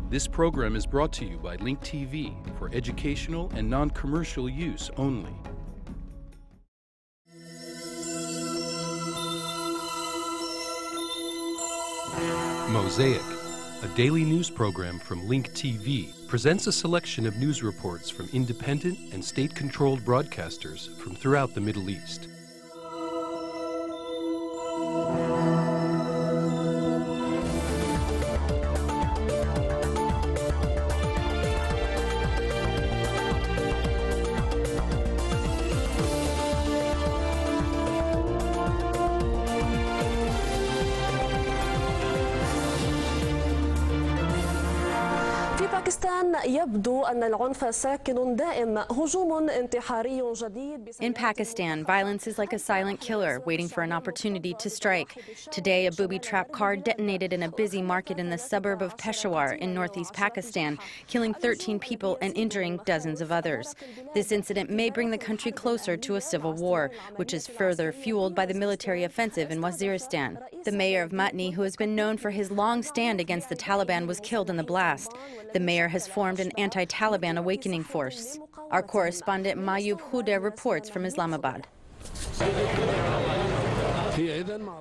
This program is brought to you by Link TV for educational and non-commercial use only. Mosaic, a daily news program from Link TV, presents a selection of news reports from independent and state-controlled broadcasters from throughout the Middle East. In Pakistan, violence is like a silent killer waiting for an opportunity to strike. Today, a booby-trapped car detonated in a busy market in the suburb of Peshawar in northeast Pakistan, killing 13 people and injuring dozens of others. This incident may bring the country closer to a civil war, which is further fueled by the military offensive in Waziristan. The mayor of Matni, who has been known for his long stand against the Taliban, was killed in the blast. The mayor has formed an anti-Taliban awakening force. Our correspondent Mayub Huda reports from Islamabad.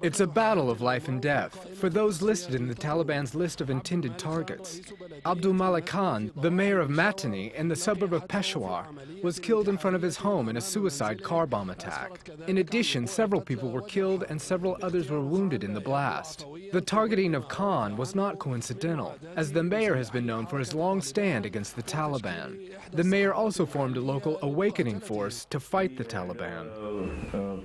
It's a battle of life and death for those listed in the Taliban's list of intended targets. Abdul Malik Khan, the mayor of Matni in the suburb of Peshawar, was killed in front of his home in a suicide car bomb attack. In addition, several people were killed and several others were wounded in the blast. The targeting of Khan was not coincidental, as the mayor has been known for his long stand against the Taliban. The mayor also formed a local awakening force to fight the Taliban.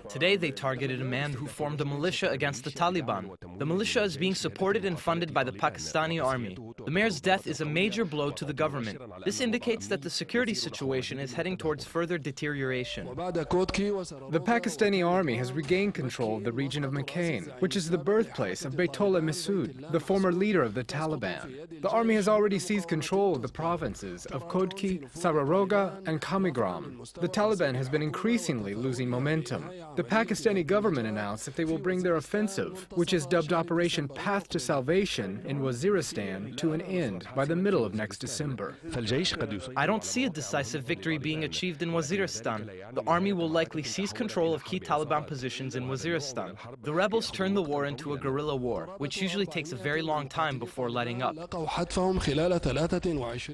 Today they targeted a man who formed a militia against the Taliban. The militia is being supported and funded by the Pakistani army. The mayor's death is a major blow to the government. This indicates that the security situation is heading towards further deterioration. The Pakistani army has regained control of the region of Makane, which is the birthplace of Baitullah Masood, the former leader of the Taliban. The army has already seized control of the provinces of Kodki, Sararoga, and Kamigram. The Taliban has been increasingly losing momentum. The Pakistani government announced that they will bring their offensive, which is dubbed Operation Path to Salvation in Waziristan, to an end by the middle of next December. I don't see a decisive victory being achieved in Waziristan. The army will likely seize control of key Taliban positions in Waziristan. The rebels turn the war into a guerrilla war, which usually takes a very long time before letting up.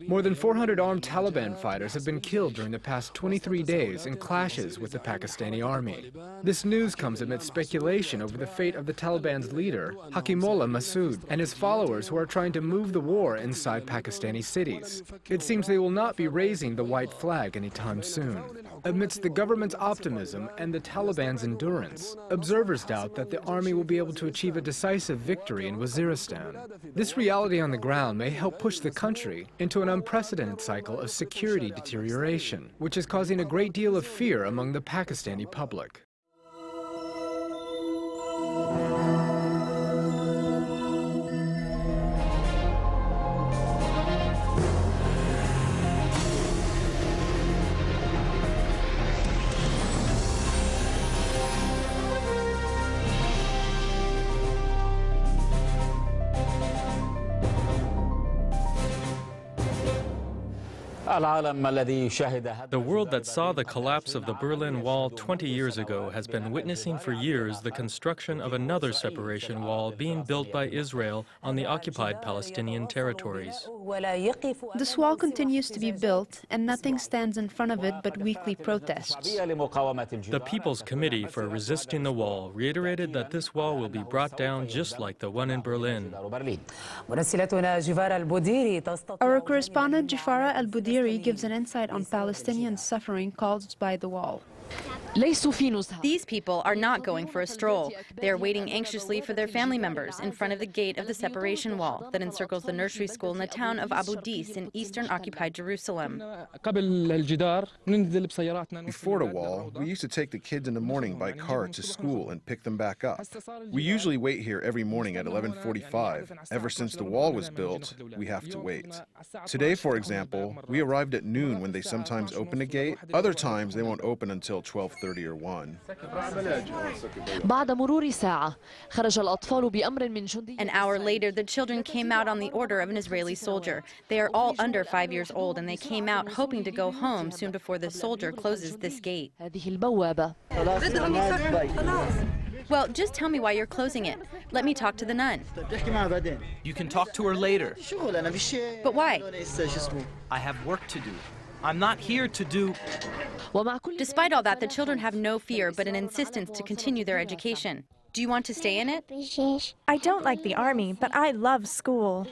More than 400 armed Taliban fighters have been killed during the past 23 days in clashes with the Pakistani army. This news comes amid speculation over the fate of the Taliban's leader, Hakimullah Masood, and his followers who are trying to move the war inside Pakistani cities. It seems they will not be raising the white flag anytime soon. Amidst the government's optimism and the Taliban's endurance, observers doubt that the army will be able to achieve a decisive victory in Waziristan. This reality on the ground may help push the country into an unprecedented cycle of security deterioration, which is causing a great deal of fear among the Pakistani public. The world that saw the collapse of the Berlin Wall 20 years ago has been witnessing for years the construction of another separation wall being built by Israel on the occupied Palestinian territories. This wall continues to be built, and nothing stands in front of it but weekly protests. The People's Committee for Resisting the Wall reiterated that this wall will be brought down just like the one in Berlin. Our correspondent Jafara al-Budiri gives an insight on Palestinian suffering caused by the wall. These people are not going for a stroll. They are waiting anxiously for their family members in front of the gate of the separation wall that encircles the nursery school in the town of Abu Dis in eastern occupied Jerusalem. Before the wall, we used to take the kids in the morning by car to school and pick them back up. We usually wait here every morning at 11:45. Ever since the wall was built, we have to wait. Today, for example, we arrived at noon when they sometimes open the gate. Other times, they won't open until 12:30. 12:30 or 1. بعد مرور ساعة خرج الأطفال بأمر من جندي. An hour later, the children came out on the order of an Israeli soldier. They are all under 5 years old, and they came out hoping to go home soon before the soldier closes this gate. هذه البوابة. Well, just tell me why you're closing it. Let me talk to the nun. You can talk to her later. But why? I have work to do. I'm not here to do... Despite all that, the children have no fear but an insistence to continue their education. Do you want to stay in it? I don't like the army, but I love school.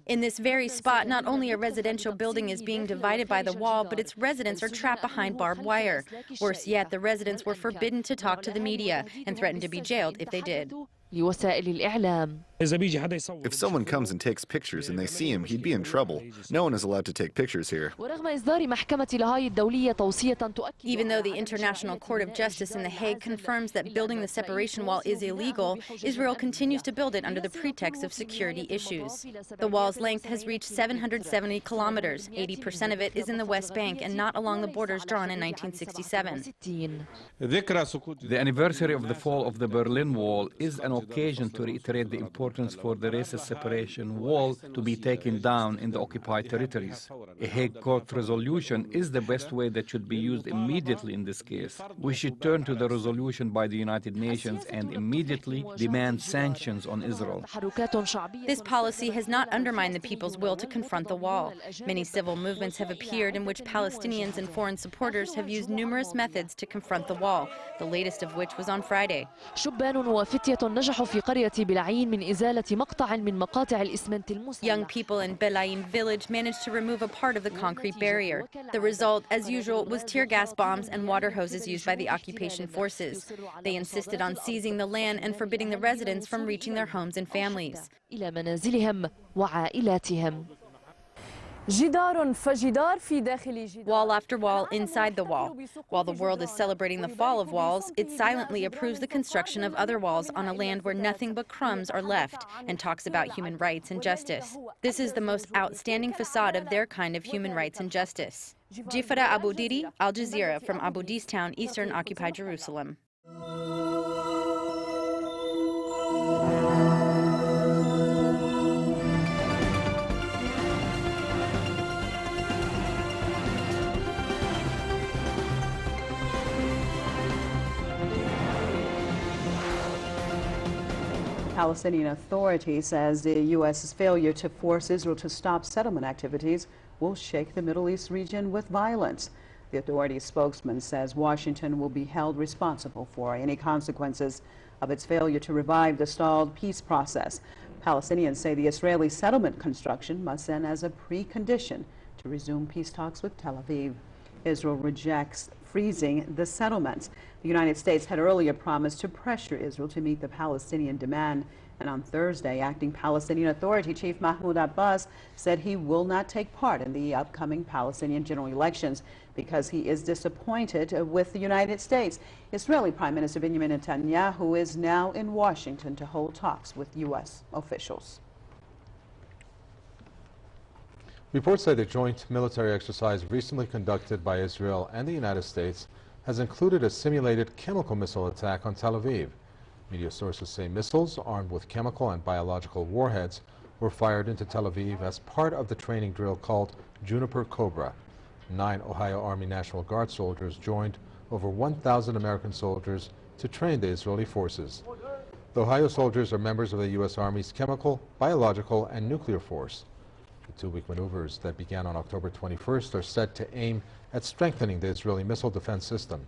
In this very spot, not only a residential building is being divided by the wall, but its residents are trapped behind barbed wire. Worse yet, the residents were forbidden to talk to the media and threatened to be jailed if they did. If someone comes and takes pictures and they see him, he'd be in trouble. No one is allowed to take pictures here. Even though the International Court of Justice in The Hague confirms that building the separation wall is illegal, Israel continues to build it under the pretext of security issues. The wall's length has reached 770 kilometers. 80% of it is in the West Bank and not along the borders drawn in 1967. The anniversary of the fall of the Berlin Wall is an occasion to reiterate the importance for the racist separation wall to be taken down in the occupied territories. A Hague Court resolution is the best way that should be used immediately in this case. We should turn to the resolution by the United Nations and immediately demand sanctions on Israel. This policy has not undermined the people's will to confront the wall. Many civil movements have appeared in which Palestinians and foreign supporters have used numerous methods to confront the wall, the latest of which was on Friday. Young people in Belaim village managed to remove a part of the concrete barrier. The result, as usual, was tear gas bombs and water hoses used by the occupation forces. They insisted on seizing the land and forbidding the residents from reaching their homes and families. Wall after wall inside the wall. While the world is celebrating the fall of walls, it silently approves the construction of other walls on a land where nothing but crumbs are left and talks about human rights and justice. This is the most outstanding facade of their kind of human rights and justice. Jifara Abudiri, Al Jazeera, from Abu Dis town, eastern occupied Jerusalem. Palestinian Authority says the U.S.'s failure to force Israel to stop settlement activities will shake the Middle East region with violence. The authority's spokesman says Washington will be held responsible for any consequences of its failure to revive the stalled peace process. Palestinians say the Israeli settlement construction must end as a precondition to resume peace talks with Tel Aviv. Israel rejects freezing the settlements. The United States had earlier promised to pressure Israel to meet the Palestinian demand. And on Thursday, acting Palestinian Authority Chief Mahmoud Abbas said he will not take part in the upcoming Palestinian general elections because he is disappointed with the United States. Israeli Prime Minister Benjamin Netanyahu is now in Washington to hold talks with U.S. officials. Reports say the joint military exercise recently conducted by Israel and the United States has included a simulated chemical missile attack on Tel Aviv. Media sources say missiles armed with chemical and biological warheads were fired into Tel Aviv as part of the training drill called Juniper Cobra. 9 Ohio Army National Guard soldiers joined over 1,000 American soldiers to train the Israeli forces. The Ohio soldiers are members of the U.S. Army's chemical, biological, and nuclear force. The 2-week maneuvers that began on October 21st are set to aim at strengthening the Israeli missile defense system.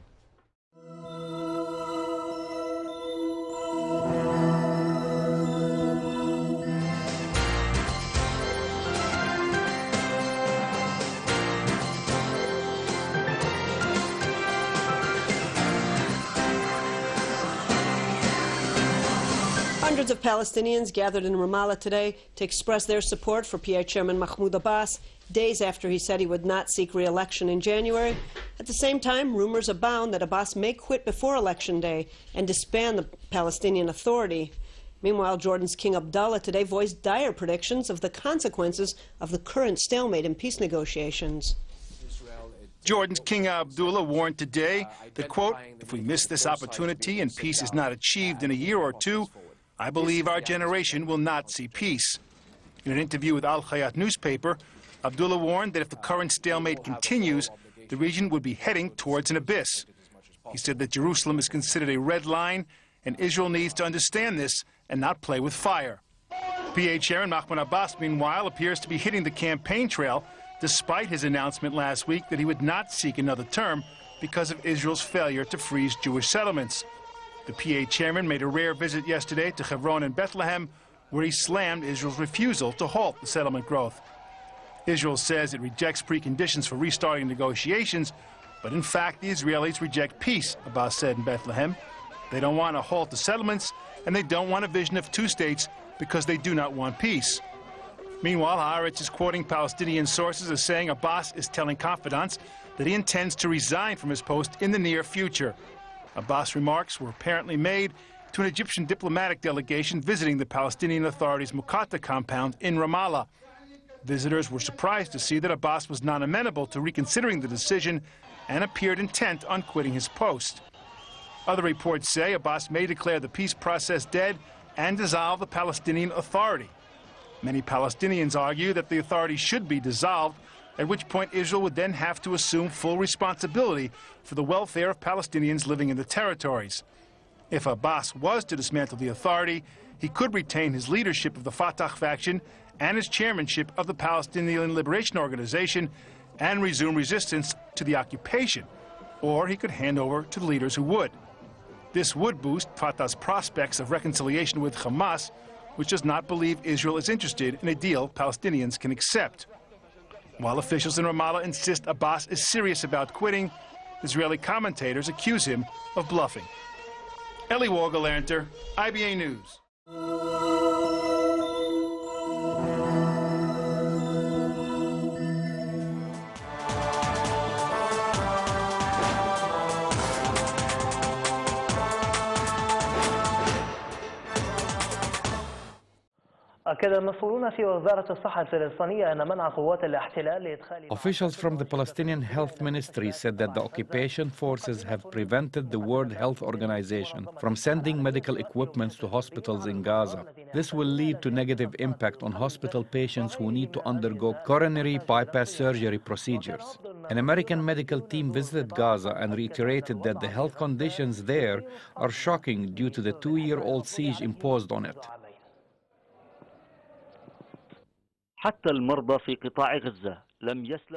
Hundreds of Palestinians gathered in Ramallah today to express their support for PI Chairman Mahmoud Abbas, days after he said he would not seek re-election in January. At the same time, rumors abound that Abbas may quit before Election Day and disband the Palestinian Authority. Meanwhile, Jordan's King Abdullah today voiced dire predictions of the consequences of the current stalemate in peace negotiations. Jordan's King Abdullah warned today that, quote, if we miss this opportunity and peace is not achieved in a year or two, I believe our generation will not see peace. In an interview with Al Hayat newspaper, Abdullah warned that if the current stalemate continues, the region would be heading towards an abyss. He said that Jerusalem is considered a red line, and Israel needs to understand this and not play with fire. PA Chairman Mahmoud Abbas, meanwhile, appears to be hitting the campaign trail, despite his announcement last week that he would not seek another term because of Israel's failure to freeze Jewish settlements. The PA chairman made a rare visit yesterday to Hebron and Bethlehem, where he slammed Israel's refusal to halt the settlement growth. Israel says it rejects preconditions for restarting negotiations, but in fact the Israelis reject peace, Abbas said in Bethlehem. They don't want to halt the settlements, and they don't want a vision of two states because they do not want peace. Meanwhile, Haaretz is quoting Palestinian sources as saying Abbas is telling confidants that he intends to resign from his post in the near future. Abbas' remarks were apparently made to an Egyptian diplomatic delegation visiting the Palestinian Authority's Muqata compound in Ramallah. Visitors were surprised to see that Abbas was not amenable to reconsidering the decision and appeared intent on quitting his post. Other reports say Abbas may declare the peace process dead and dissolve the Palestinian Authority. Many Palestinians argue that the authority should be dissolved, at which point Israel would then have to assume full responsibility for the welfare of Palestinians living in the territories. If Abbas was to dismantle the authority, he could retain his leadership of the Fatah faction and his chairmanship of the Palestinian Liberation Organization and resume resistance to the occupation, or he could hand over to the leaders who would. This would boost Fatah's prospects of reconciliation with Hamas, which does not believe Israel is interested in a deal Palestinians can accept. While officials in Ramallah insist Abbas is serious about quitting, Israeli commentators accuse him of bluffing. Eli Wogelanter, IBA News. Officials from the Palestinian Health Ministry said that the occupation forces have prevented the World Health Organization from sending medical equipment to hospitals in Gaza. This will lead to negative impact on hospital patients who need to undergo coronary bypass surgery procedures. An American medical team visited Gaza and reiterated that the health conditions there are shocking due to the 2-year-old siege imposed on it.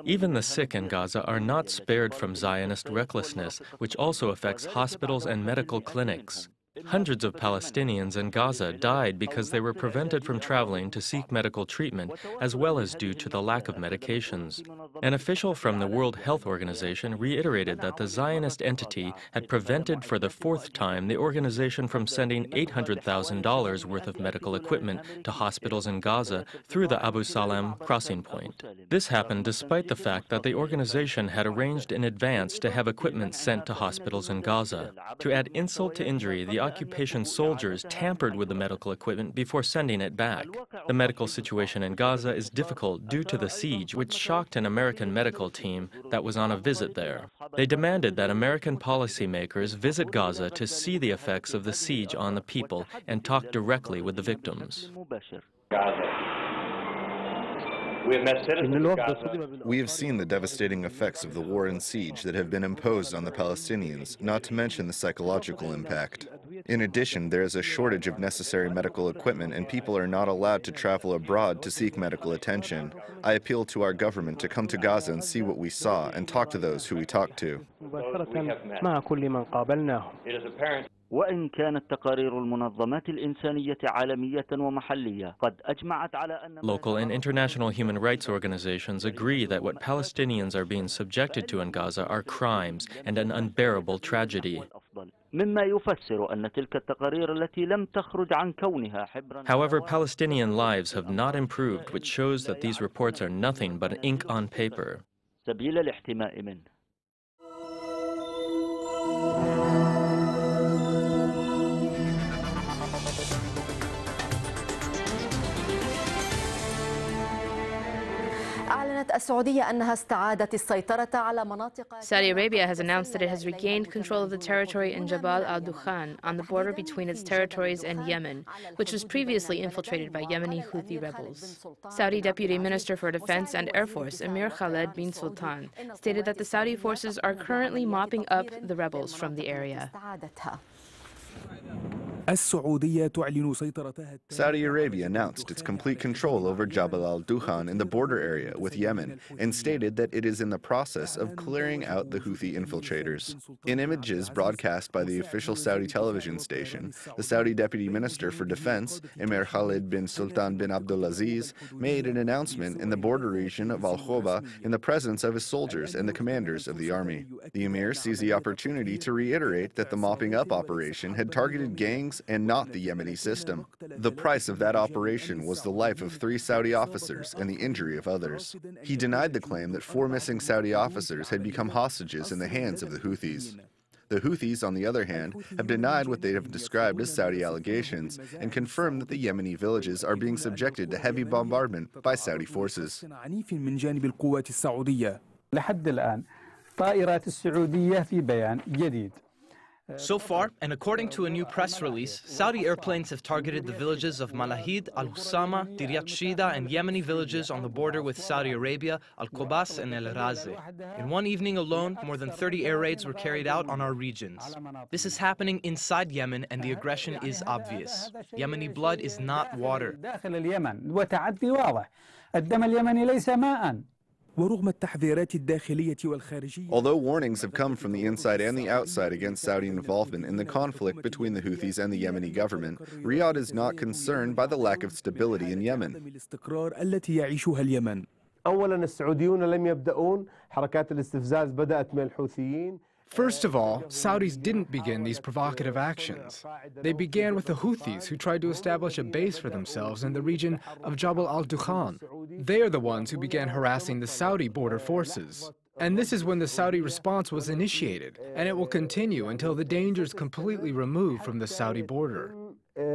Even the sick in Gaza are not spared from Zionist recklessness, which also affects hospitals and medical clinics. Hundreds of Palestinians in Gaza died because they were prevented from traveling to seek medical treatment, as well as due to the lack of medications. An official from the World Health Organization reiterated that the Zionist entity had prevented for the 4th time the organization from sending $800,000 worth of medical equipment to hospitals in Gaza through the Abu Salam crossing point. This happened despite the fact that the organization had arranged in advance to have equipment sent to hospitals in Gaza. To add insult to injury, the occupation soldiers tampered with the medical equipment before sending it back. The medical situation in Gaza is difficult due to the siege, which shocked an American medical team that was on a visit there. They demanded that American policymakers visit Gaza to see the effects of the siege on the people and talk directly with the victims. We have seen the devastating effects of the war and siege that have been imposed on the Palestinians, not to mention the psychological impact. In addition, there is a shortage of necessary medical equipment and people are not allowed to travel abroad to seek medical attention. I appeal to our government to come to Gaza and see what we saw and talk to those who we talked to. وإن كانت تقارير المنظمات الإنسانية عالمية ومحلية قد أجمعت على أن Local and international human rights organizations agree that what Palestinians are being subjected to in Gaza are crimes and an unbearable tragedy. مما يفسر أن تلك التقارير التي لم تخرج عن كونها حبرا. However, Palestinian lives have not improved, which shows that these reports are nothing but ink on paper. سبيل الاحتماء منه. Saudi Arabia has announced that it has regained control of the territory in Jabal al-Dokhan on the border between its territories and Yemen, which was previously infiltrated by Yemeni Houthi rebels. Saudi Deputy Minister for Defense and Air Force Emir Khaled bin Sultan stated that the Saudi forces are currently mopping up the rebels from the area. Saudi Arabia announced its complete control over Jabal al-Dokhan in the border area with Yemen and stated that it is in the process of clearing out the Houthi infiltrators. In images broadcast by the official Saudi television station, the Saudi Deputy Minister for Defense, Emir Khaled bin Sultan bin Abdulaziz, made an announcement in the border region of Al-Khoba in the presence of his soldiers and the commanders of the army. The Emir seized the opportunity to reiterate that the mopping up operation had targeted gangs and not the Yemeni system. The price of that operation was the life of 3 Saudi officers and the injury of others. He denied the claim that 4 missing Saudi officers had become hostages in the hands of the Houthis. The Houthis, on the other hand, have denied what they have described as Saudi allegations and confirmed that the Yemeni villages are being subjected to heavy bombardment by Saudi forces. So far, and according to a new press release, Saudi airplanes have targeted the villages of Malahid, Al-Husama, Diryat Shida, and Yemeni villages on the border with Saudi Arabia, Al-Qubas, and El-Razi. In one evening alone, more than 30 air raids were carried out on our regions. This is happening inside Yemen, and the aggression is obvious. Yemeni blood is not water. Although warnings have come from the inside and the outside against Saudi involvement in the conflict between the Houthis and the Yemeni government, Riyadh is not concerned by the lack of stability in Yemen. First of all, Saudis didn't begin these provocative actions. They began with the Houthis, who tried to establish a base for themselves in the region of Jabal al-Dokhan. They are the ones who began harassing the Saudi border forces. And this is when the Saudi response was initiated, and it will continue until the danger is completely removed from the Saudi border. In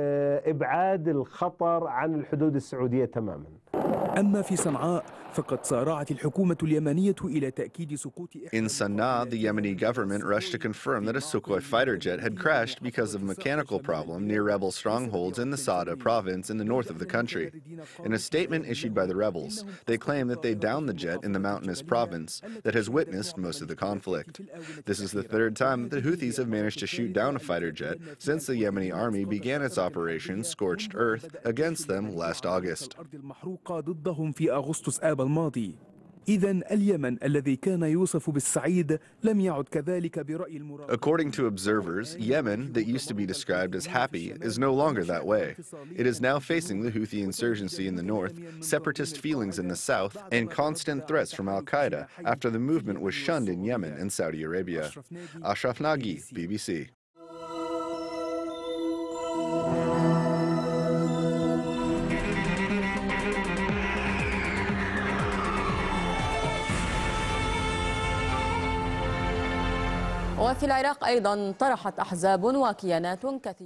Sana'a, the Yemeni government rushed to confirm that a Sukhoi fighter jet had crashed because of a mechanical problem near rebel strongholds in the Saada province in the north of the country. In a statement issued by the rebels, they claim that they downed the jet in the mountainous province that has witnessed most of the conflict. This is the 3rd time that the Houthis have managed to shoot down a fighter jet since the Yemeni army began its operation Scorched Earth against them last August. الماضي. إذن اليمن الذي كان يوصف بالسعيد لم يعد كذلك برأي المراقبين. According to observers, Yemen, that used to be described as happy, is no longer that way. It is now facing the Houthi insurgency in the north, separatist feelings in the south, and constant threats from Al-Qaeda after the movement was shunned in Yemen and Saudi Arabia. Ashraf Nagi, BBC.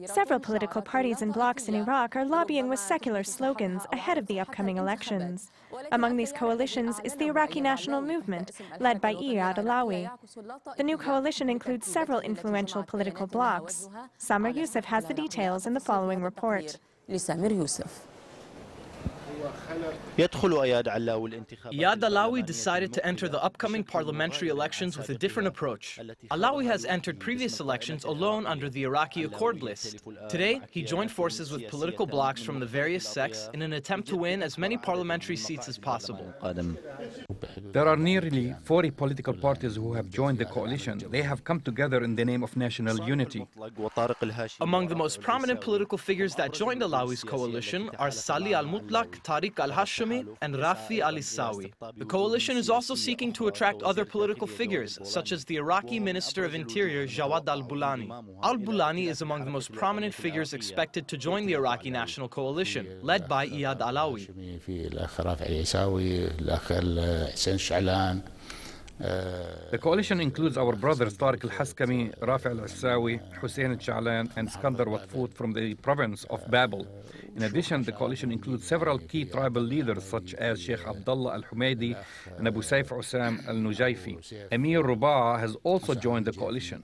Several political parties and blocs in Iraq are lobbying with secular slogans ahead of the upcoming elections. Among these coalitions is the Iraqi National Movement, led by Iyad Alawi. The new coalition includes several influential political blocs. Samir Youssef has the details in the following report. Iyad Alawi decided to enter the upcoming parliamentary elections with a different approach. Alawi has entered previous elections alone under the Iraqi Accord list. Today, he joined forces with political blocs from the various sects in an attempt to win as many parliamentary seats as possible. There are nearly 40 political parties who have joined the coalition. They have come together in the name of national unity. Among the most prominent political figures that joined Alawi's coalition are Salih al-Mutlaq, Tariq al-Hashimi, and Rafi al-Issawi. The coalition is also seeking to attract other political figures, such as the Iraqi Minister of Interior, Jawad al-Bulani. Al-Bulani is among the most prominent figures expected to join the Iraqi National Coalition, led by Iyad Alawi. The coalition includes our brothers Tariq al-Haskami, Rafi al-Assawi, Hussein al-Sha'lan, and Skandar Watfoot from the province of Babel. In addition, the coalition includes several key tribal leaders such as Sheikh Abdullah al-Humaydi and Abu Saif Usam al-Nujayfi. Emir Ruba'a has also joined the coalition.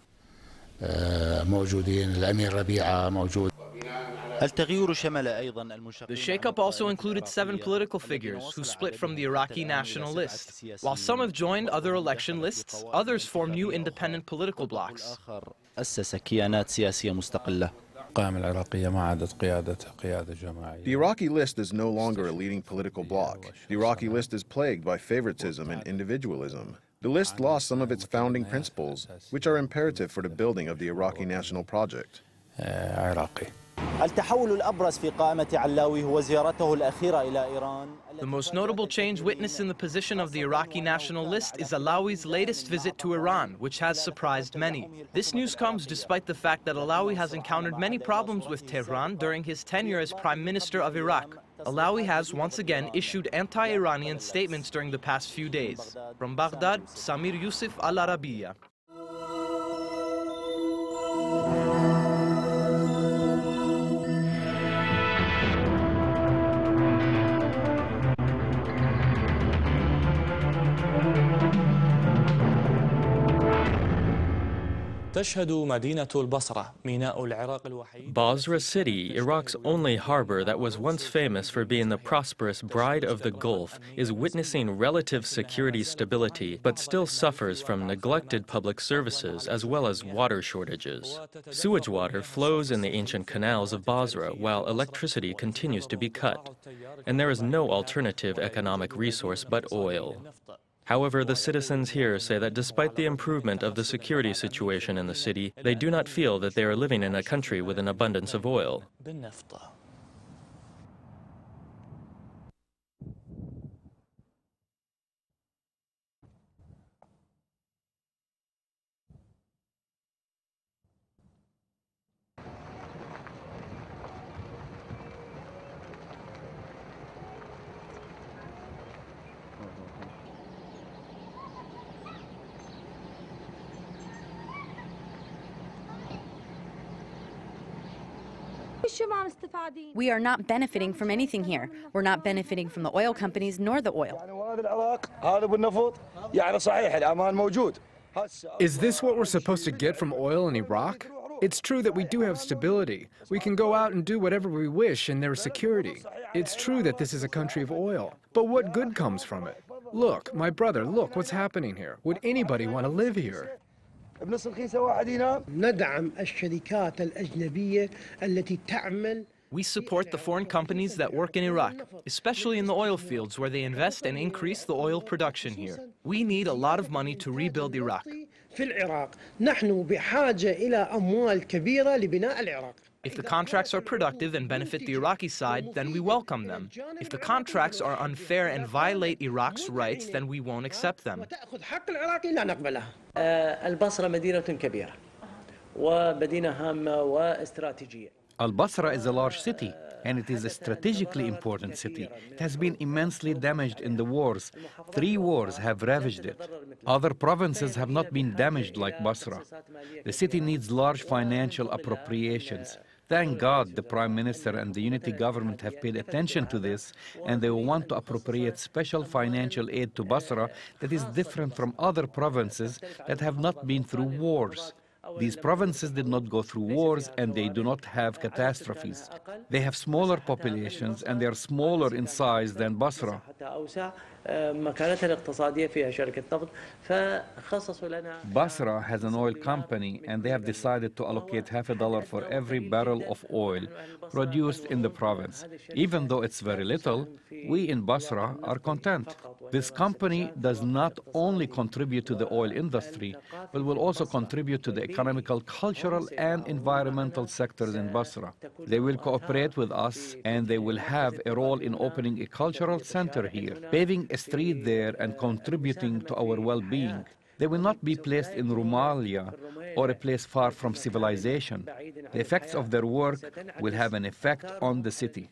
The shakeup also included 7 political figures who split from the Iraqi national list. While some have joined other election lists, others form new independent political blocs. The Iraqi list is no longer a leading political bloc. The Iraqi list is plagued by favoritism and individualism. The list lost some of its founding principles, which are imperative for the building of the Iraqi national project. The most notable change witnessed in the position of the Iraqi national list is Alawi's latest visit to Iran, which has surprised many. This news comes despite the fact that Alawi has encountered many problems with Tehran during his tenure as Prime Minister of Iraq. Alawi has once again issued anti-Iranian statements during the past few days. From Baghdad, Samir Yusuf, Al Arabiya. Basra City, Iraq's only harbor that was once famous for being the prosperous bride of the Gulf, is witnessing relative security stability, but still suffers from neglected public services as well as water shortages. Sewage water flows in the ancient canals of Basra, while electricity continues to be cut. And there is no alternative economic resource but oil. However, the citizens here say that despite the improvement of the security situation in the city, they do not feel that they are living in a country with an abundance of oil. We are not benefiting from anything here. We're not benefiting from the oil companies nor the oil. Is this what we're supposed to get from oil in Iraq? It's true that we do have stability. We can go out and do whatever we wish and there's security. It's true that this is a country of oil. But what good comes from it? Look, my brother, look what's happening here. Would anybody want to live here? We support the foreign companies that work in Iraq, especially in the oil fields where they invest and increase the oil production here. We need a lot of money to rebuild Iraq. If the contracts are productive and benefit the Iraqi side, then we welcome them. If the contracts are unfair and violate Iraq's rights, then we won't accept them. Al-Basra is a large city, and it is a strategically important city. It has been immensely damaged in the wars. 3 wars have ravaged it. Other provinces have not been damaged like Basra. The city needs large financial appropriations. Thank God the Prime Minister and the unity government have paid attention to this, and they want to appropriate special financial aid to Basra that is different from other provinces that have not been through wars. These provinces did not go through wars and they do not have catastrophes. They have smaller populations and they are smaller in size than Basra. Basra has an oil company and they have decided to allocate $50 for every barrel of oil produced in the province. Even though it's very little, we in Basra are content. This company does not only contribute to the oil industry, but will also contribute to the economical, cultural, and environmental sectors in Basra. They will cooperate with us and they will have a role in opening a cultural center here, paving a street there and contributing to our well-being. They will not be placed in Rumalia or a place far from civilization. The effects of their work will have an effect on the city.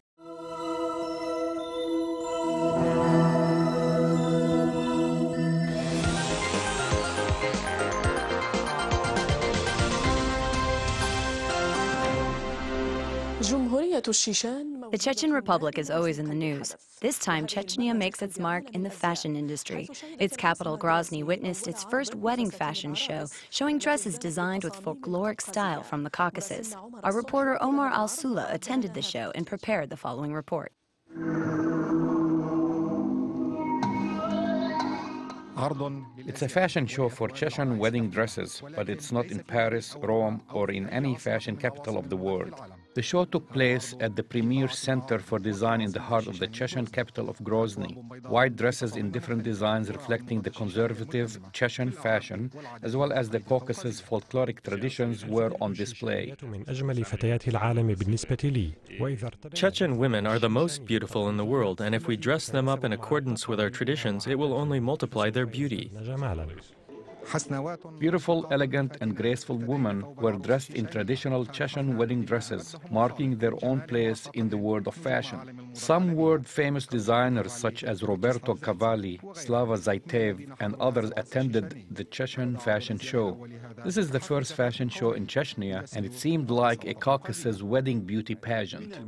The Chechen Republic is always in the news. This time, Chechnya makes its mark in the fashion industry. Its capital, Grozny, witnessed its first wedding fashion show, showing dresses designed with folkloric style from the Caucasus. Our reporter Omar Al-Sula attended the show and prepared the following report. It's a fashion show for Chechen wedding dresses, but it's not in Paris, Rome, or in any fashion capital of the world. The show took place at the premier center for design in the heart of the Chechen capital of Grozny. White dresses in different designs reflecting the conservative Chechen fashion, as well as the Caucasus folkloric traditions, were on display. Chechen women are the most beautiful in the world, and if we dress them up in accordance with our traditions, it will only multiply their beauty. Beautiful, elegant, and graceful women were dressed in traditional Chechen wedding dresses, marking their own place in the world of fashion. Some world-famous designers such as Roberto Cavalli, Slava Zaitev, and others attended the Chechen fashion show. This is the first fashion show in Chechnya, and it seemed like a Caucasus wedding beauty pageant.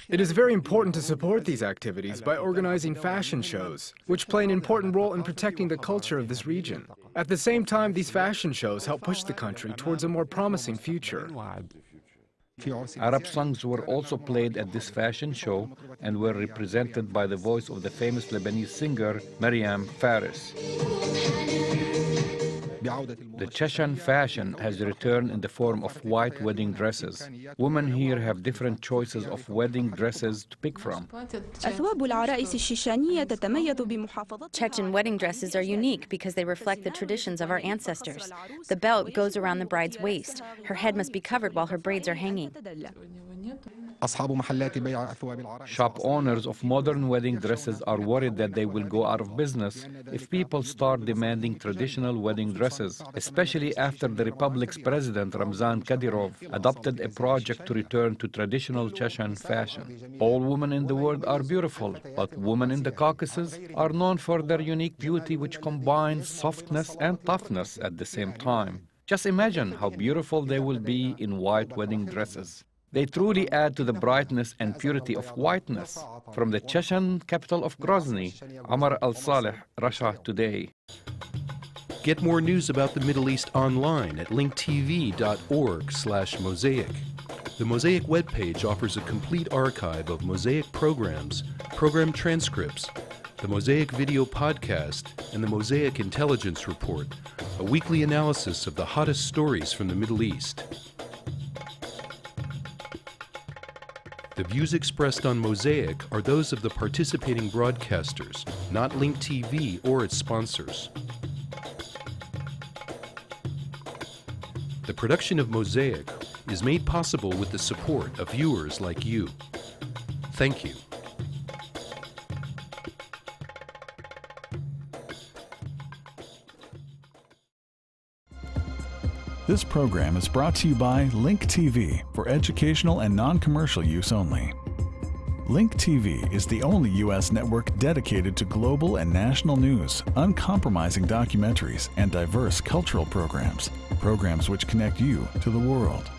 It is very important to support these activities by organizing fashion shows, which play an important role in protecting the culture of this region. At the same time, these fashion shows help push the country towards a more promising future. Arab songs were also played at this fashion show and were represented by the voice of the famous Lebanese singer Maryam Faris. The Chechen fashion has returned in the form of white wedding dresses. Women here have different choices of wedding dresses to pick from. Chechen wedding dresses are unique because they reflect the traditions of our ancestors. The belt goes around the bride's waist. Her head must be covered while her braids are hanging. Shop owners of modern wedding dresses are worried that they will go out of business if people start demanding traditional wedding dresses, especially after the Republic's President Ramzan Kadyrov adopted a project to return to traditional Chechen fashion. All women in the world are beautiful, but women in the Caucasus are known for their unique beauty which combines softness and toughness at the same time. Just imagine how beautiful they will be in white wedding dresses. They truly add to the brightness and purity of whiteness. From the Chechen capital of Grozny, Omar Al-Saleh, Russia Today. Get more news about the Middle East online at linktv.org/Mosaic. The Mosaic webpage offers a complete archive of Mosaic programs, program transcripts, the Mosaic video podcast, and the Mosaic Intelligence Report, a weekly analysis of the hottest stories from the Middle East. The views expressed on Mosaic are those of the participating broadcasters, not Link TV or its sponsors. The production of Mosaic is made possible with the support of viewers like you. Thank you. This program is brought to you by Link TV for educational and non-commercial use only. Link TV is the only U.S. network dedicated to global and national news, uncompromising documentaries, and diverse cultural programs, programs which connect you to the world.